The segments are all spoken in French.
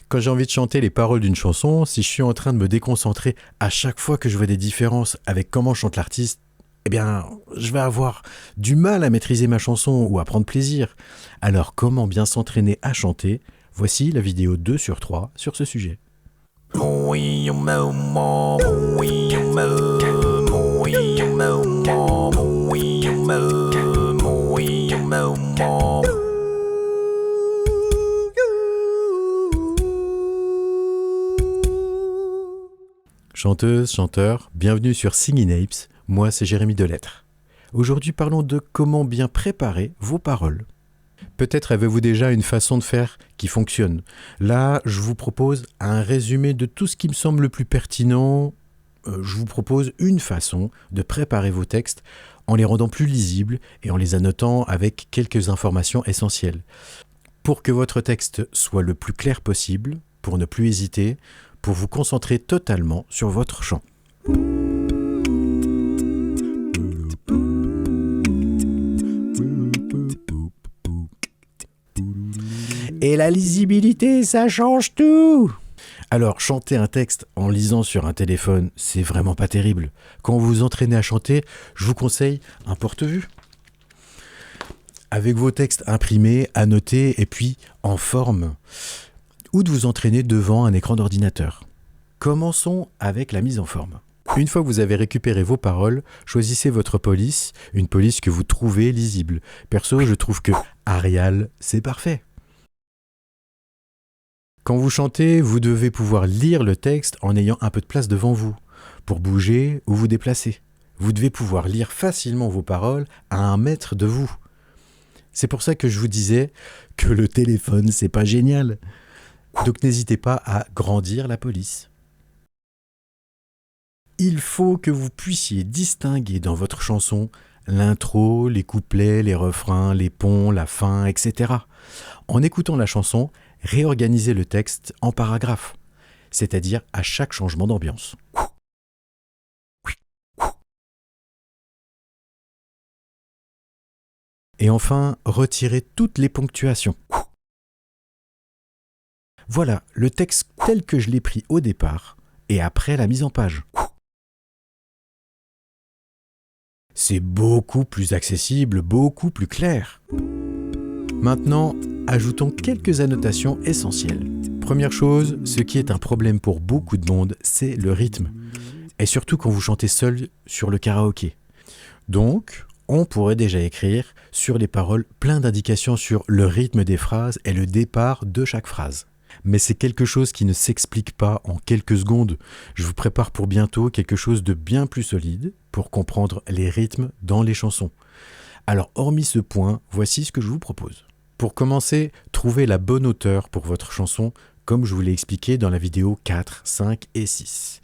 Quand j'ai envie de chanter les paroles d'une chanson, si je suis en train de me déconcentrer à chaque fois que je vois des différences avec comment chante l'artiste, eh bien, je vais avoir du mal à maîtriser ma chanson ou à prendre plaisir. Alors, comment bien s'entraîner à chanter? Voici la vidéo 2 sur 3 sur ce sujet. Chanteuse, chanteur, bienvenue sur Singing Apes, moi c'est Jérémy Delettre. Aujourd'hui parlons de comment bien préparer vos paroles. Peut-être avez-vous déjà une façon de faire qui fonctionne. Là, je vous propose un résumé de tout ce qui me semble le plus pertinent. Je vous propose une façon de préparer vos textes en les rendant plus lisibles et en les annotant avec quelques informations essentielles. Pour que votre texte soit le plus clair possible, pour ne plus hésiter, pour vous concentrer totalement sur votre chant. Et la lisibilité, ça change tout! Alors, chanter un texte en lisant sur un téléphone, c'est vraiment pas terrible. Quand vous vous entraînez à chanter, je vous conseille un porte-vue. Avec vos textes imprimés, annotés et puis en forme. Ou de vous entraîner devant un écran d'ordinateur. Commençons avec la mise en forme. Une fois que vous avez récupéré vos paroles, choisissez votre police, une police que vous trouvez lisible. Perso, je trouve que Arial, c'est parfait. Quand vous chantez, vous devez pouvoir lire le texte en ayant un peu de place devant vous, pour bouger ou vous déplacer. Vous devez pouvoir lire facilement vos paroles à 1 mètre de vous. C'est pour ça que je vous disais que le téléphone, c'est pas génial. Donc n'hésitez pas à grandir la police. Il faut que vous puissiez distinguer dans votre chanson l'intro, les couplets, les refrains, les ponts, la fin, etc. En écoutant la chanson, réorganisez le texte en paragraphes, c'est-à-dire à chaque changement d'ambiance. Et enfin, retirez toutes les ponctuations. Voilà le texte tel que je l'ai pris au départ et après la mise en page. C'est beaucoup plus accessible, beaucoup plus clair. Maintenant, ajoutons quelques annotations essentielles. Première chose, ce qui est un problème pour beaucoup de monde, c'est le rythme. Et surtout quand vous chantez seul sur le karaoké. Donc, on pourrait déjà écrire sur les paroles plein d'indications sur le rythme des phrases et le départ de chaque phrase. Mais c'est quelque chose qui ne s'explique pas en quelques secondes. Je vous prépare pour bientôt quelque chose de bien plus solide pour comprendre les rythmes dans les chansons. Alors, hormis ce point, voici ce que je vous propose. Pour commencer, trouvez la bonne hauteur pour votre chanson, comme je vous l'ai expliqué dans la vidéo 4, 5 et 6.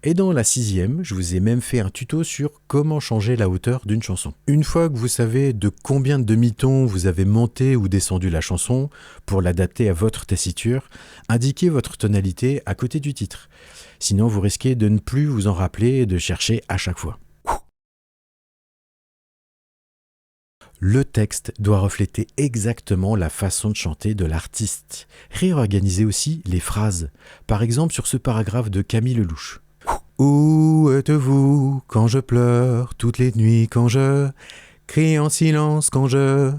Et dans la 6e, je vous ai même fait un tuto sur comment changer la hauteur d'une chanson. Une fois que vous savez de combien de demi-tons vous avez monté ou descendu la chanson, pour l'adapter à votre tessiture, indiquez votre tonalité à côté du titre. Sinon, vous risquez de ne plus vous en rappeler et de chercher à chaque fois. Le texte doit refléter exactement la façon de chanter de l'artiste. Réorganisez aussi les phrases. Par exemple, sur ce paragraphe de Camille Lelouch. Où êtes-vous quand je pleure toutes les nuits, quand je crie en silence, quand je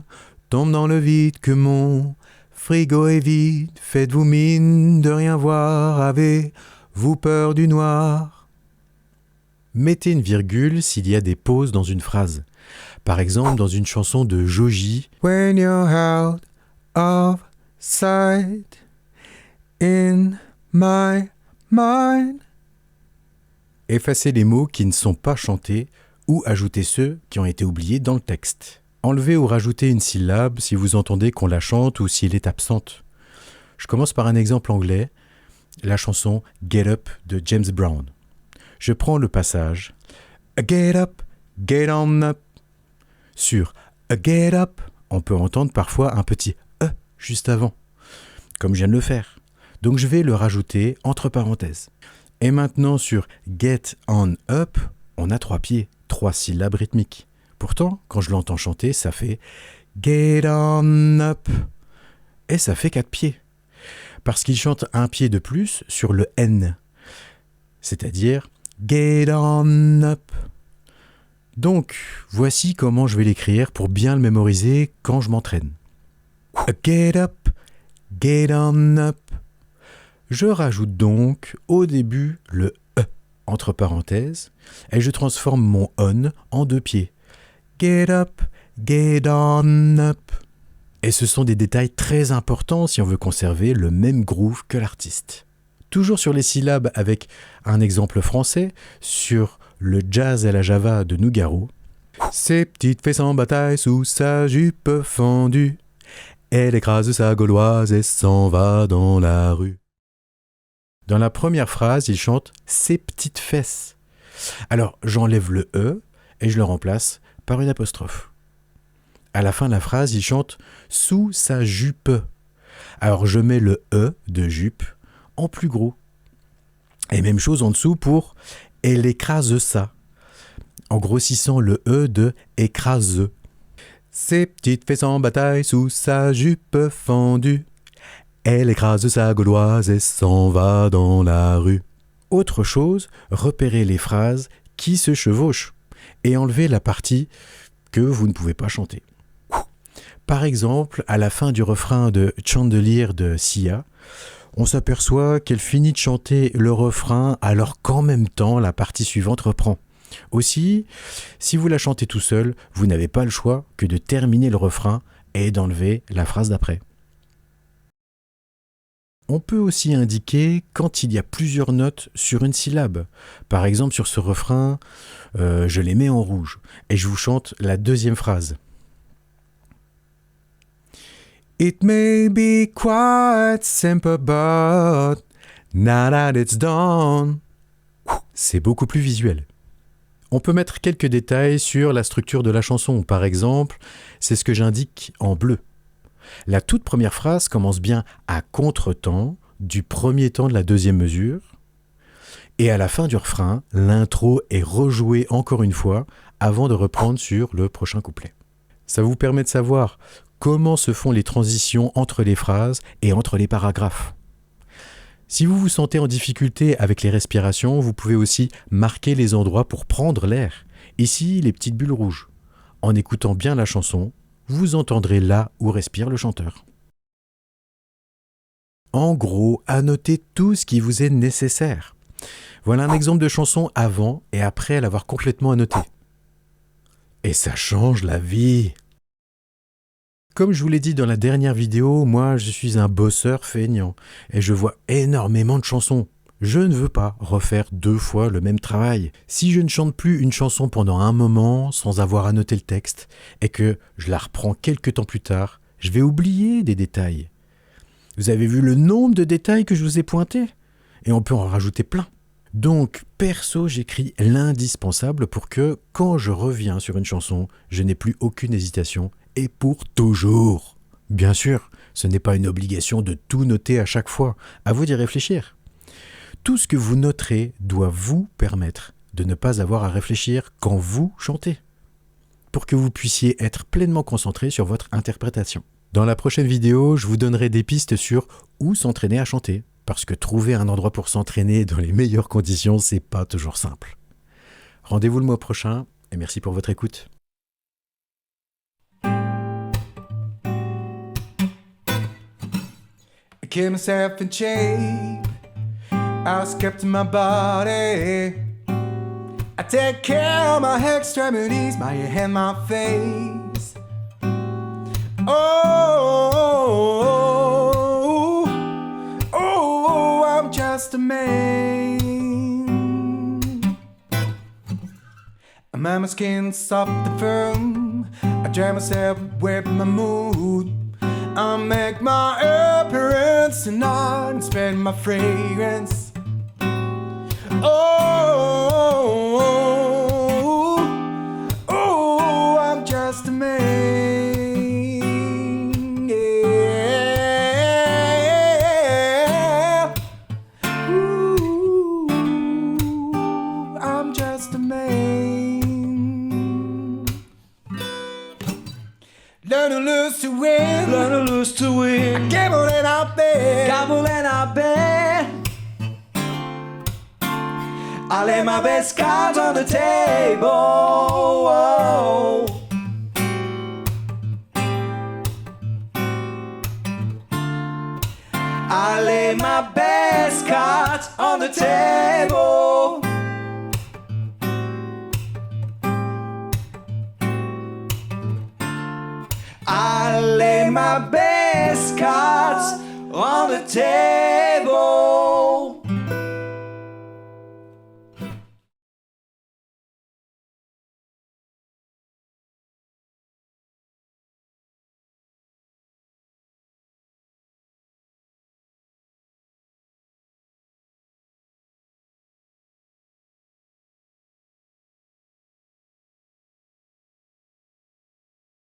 tombe dans le vide, que mon frigo est vide, faites-vous mine de rien voir, avez-vous peur du noir? Mettez une virgule s'il y a des pauses dans une phrase. Par exemple, dans une chanson de Joji, When you're out of sight in my mind. Effacez les mots qui ne sont pas chantés ou ajoutez ceux qui ont été oubliés dans le texte. Enlevez ou rajoutez une syllabe si vous entendez qu'on la chante ou si elle est absente. Je commence par un exemple anglais, la chanson Get Up de James Brown. Je prends le passage Get up, get on up. Sur Get up, on peut entendre parfois un petit juste avant, comme je viens de le faire. Donc je vais le rajouter entre parenthèses. Et maintenant sur Get on up, on a 3 pieds, 3 syllabes rythmiques. Pourtant, quand je l'entends chanter, ça fait Get on up. Et ça fait 4 pieds. parce qu'il chante un pied de plus sur le N, c'est-à-dire get on up. Donc, voici comment je vais l'écrire pour bien le mémoriser quand je m'entraîne. Get up, get on up. Je rajoute donc au début le E entre parenthèses et je transforme mon on en deux pieds. Get up, get on up. Et ce sont des détails très importants si on veut conserver le même groove que l'artiste. Toujours sur les syllabes avec un exemple français, sur le jazz à la Java de Nougaro. Ses petites fesses en bataille sous sa jupe fendue. Elle écrase sa gauloise et s'en va dans la rue. Dans la première phrase, il chante « ses petites fesses ». Alors, j'enlève le « e » et je le remplace par une apostrophe. À la fin de la phrase, il chante « sous sa jupe ». Alors, je mets le « e » de jupe en plus gros. Et même chose en dessous pour « elle écrase ça », en grossissant le « e » de « écrase ». Ses petites fesses en bataille sous sa jupe fendue. Elle écrase sa gauloise et s'en va dans la rue. Autre chose, repérez les phrases qui se chevauchent et enlevez la partie que vous ne pouvez pas chanter. Par exemple, à la fin du refrain de Chandelier de Sia, on s'aperçoit qu'elle finit de chanter le refrain alors qu'en même temps la partie suivante reprend. Aussi, si vous la chantez tout seul, vous n'avez pas le choix que de terminer le refrain et d'enlever la phrase d'après. On peut aussi indiquer quand il y a plusieurs notes sur une syllabe. Par exemple, sur ce refrain, je les mets en rouge et je vous chante la deuxième phrase. It may be quite simple, but now that it's done. C'est beaucoup plus visuel. On peut mettre quelques détails sur la structure de la chanson. Par exemple, c'est ce que j'indique en bleu. La toute première phrase commence bien à contre-temps du premier temps de la deuxième mesure. Et à la fin du refrain, l'intro est rejouée encore une fois avant de reprendre sur le prochain couplet. Ça vous permet de savoir comment se font les transitions entre les phrases et entre les paragraphes. Si vous vous sentez en difficulté avec les respirations, vous pouvez aussi marquer les endroits pour prendre l'air. Ici, les petites bulles rouges. En écoutant bien la chanson, vous entendrez là où respire le chanteur. En gros, annotez tout ce qui vous est nécessaire. Voilà un exemple de chanson avant et après l'avoir complètement annoté. Et ça change la vie. Comme je vous l'ai dit dans la dernière vidéo, moi je suis un bosseur feignant et je vois énormément de chansons. Je ne veux pas refaire 2 fois le même travail. Si je ne chante plus une chanson pendant un moment sans avoir annoté le texte et que je la reprends quelques temps plus tard, je vais oublier des détails. Vous avez vu le nombre de détails que je vous ai pointés? Et on peut en rajouter plein. Donc, perso, j'écris l'indispensable pour que, quand je reviens sur une chanson, je n'ai plus aucune hésitation et pour toujours. Bien sûr, ce n'est pas une obligation de tout noter à chaque fois. À vous d'y réfléchir. Tout ce que vous noterez doit vous permettre de ne pas avoir à réfléchir quand vous chantez, pour que vous puissiez être pleinement concentré sur votre interprétation. Dans la prochaine vidéo, je vous donnerai des pistes sur où s'entraîner à chanter, parce que trouver un endroit pour s'entraîner dans les meilleures conditions, c'est pas toujours simple. Rendez-vous le mois prochain, et merci pour votre écoute. I keep myself in shape, I kept my body. I take care of my extremities, my head, my face. Oh, I'm just a man. I make my skin soft and firm, I dry myself with my mood. I make my appearance and I spread my fragrance. Oh, I'm just a man. Yeah. Ooh, I'm just a man. Learn to lose to win. Learn to lose to win. Gamble and I bet. Gamble and I lay my best cards on the table. I lay my best cards on the table. I lay my best cards on the table.